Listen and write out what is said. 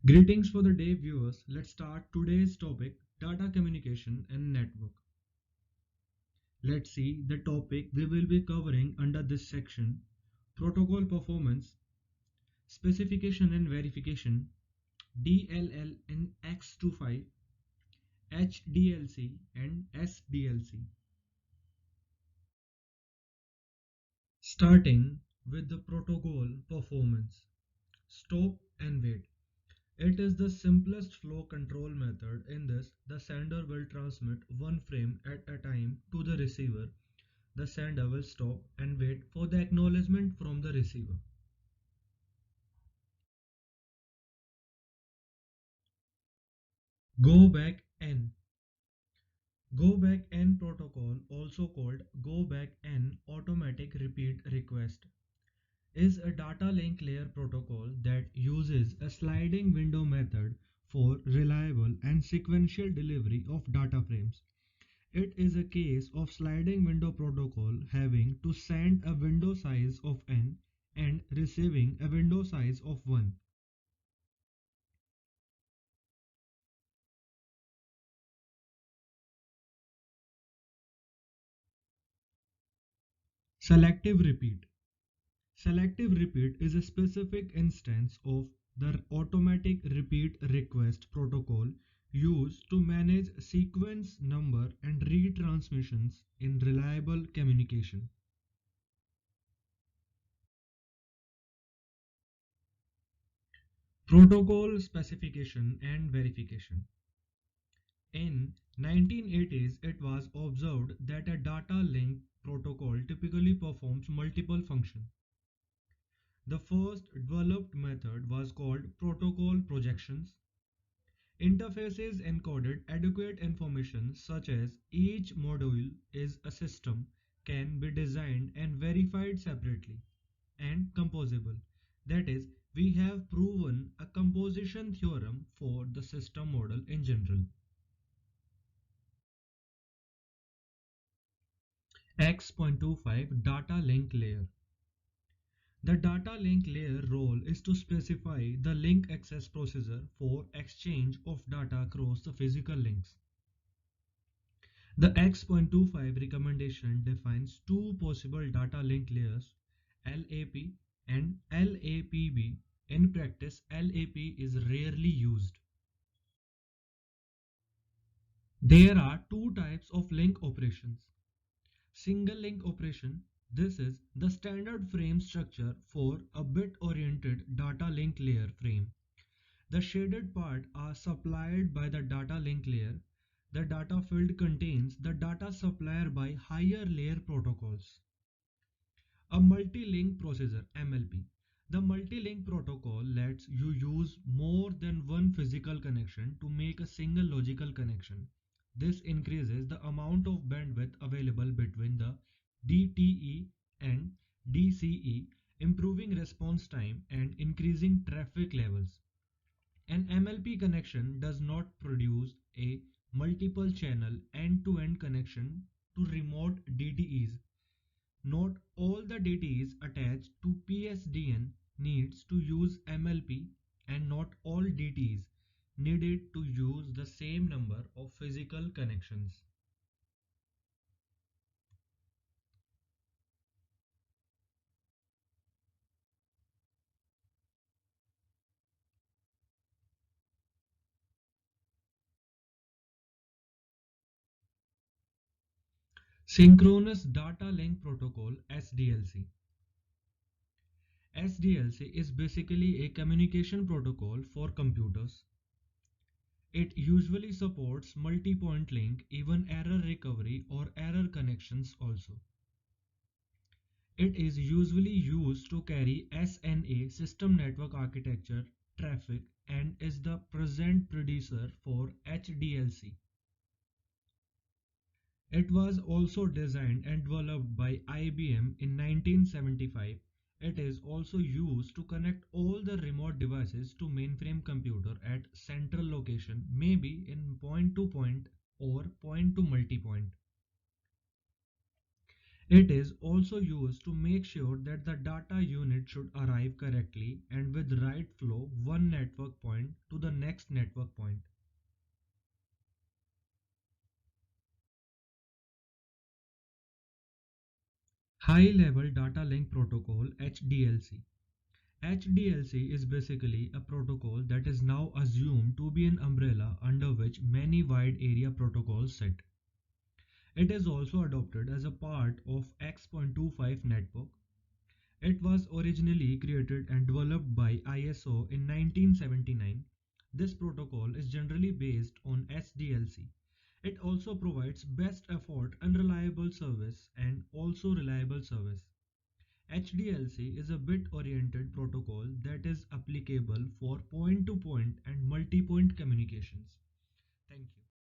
Greetings for the day, viewers. Let's start today's topic, data communication and network. Let's see the topic we will be covering under this section: protocol performance, specification and verification, DLL in X25, HDLC and SDLC. Starting with the protocol performance, stop and wait. It is the simplest flow control method. In this, the sender will transmit one frame at a time to the receiver. The sender will stop and wait for the acknowledgement from the receiver. Go back N. Go back N protocol, also called go back N automatic repeat request, is a data link layer protocol that uses a sliding window method for reliable and sequential delivery of data frames. It is a case of sliding window protocol having to send a window size of n and receiving a window size of 1. Selective repeat. Selective repeat is a specific instance of the automatic repeat request protocol used to manage sequence number and retransmissions in reliable communication. Protocol specification and verification. In 1980s, it was observed that a data link protocol typically performs multiple functions. The first developed method was called protocol projections. Interfaces encoded adequate information such as each module is a system can be designed and verified separately and composable. That is, we have proven a composition theorem for the system model in general. X.25 Data Link Layer. The data link layer role is to specify the link access procedure for exchange of data across the physical links. The X.25 recommendation defines two possible data link layers, LAP and LAPB. In practice, LAP is rarely used. There are two types of link operations. Single link operation. This is the standard frame structure for a bit-oriented data link layer frame. The shaded part are supplied by the data link layer. The data field contains the data supplier by higher layer protocols. A multi-link processor MLP. The multi-link protocol lets you use more than one physical connection to make a single logical connection. This increases the amount of bandwidth available between the DTE and DCE, improving response time and increasing traffic levels. An MLP connection does not produce a multiple channel end-to-end connection to remote DTEs. Not all the DTEs attached to PSDN needs to use MLP, and not all DTEs needed to use the same number of physical connections. Synchronous Data Link Protocol SDLC. SDLC is basically a communication protocol for computers. It usually supports multi-point link, even error recovery or error connections also. It is usually used to carry SNA system network architecture traffic and is the present predecessor for HDLC. It was also designed and developed by IBM in 1975. It is also used to connect all the remote devices to mainframe computer at central location, maybe in point to point or point to multi-point. It is also used to make sure that the data unit should arrive correctly and with right flow one network point to the next network point. High Level Data Link Protocol HDLC. HDLC is basically a protocol that is now assumed to be an umbrella under which many wide area protocols sit. It is also adopted as a part of X.25 network. It was originally created and developed by ISO in 1979. This protocol is generally based on SDLC. It also provides best effort unreliable service and also reliable service. HDLC is a bit oriented protocol that is applicable for point to point and multi point communications. Thank you.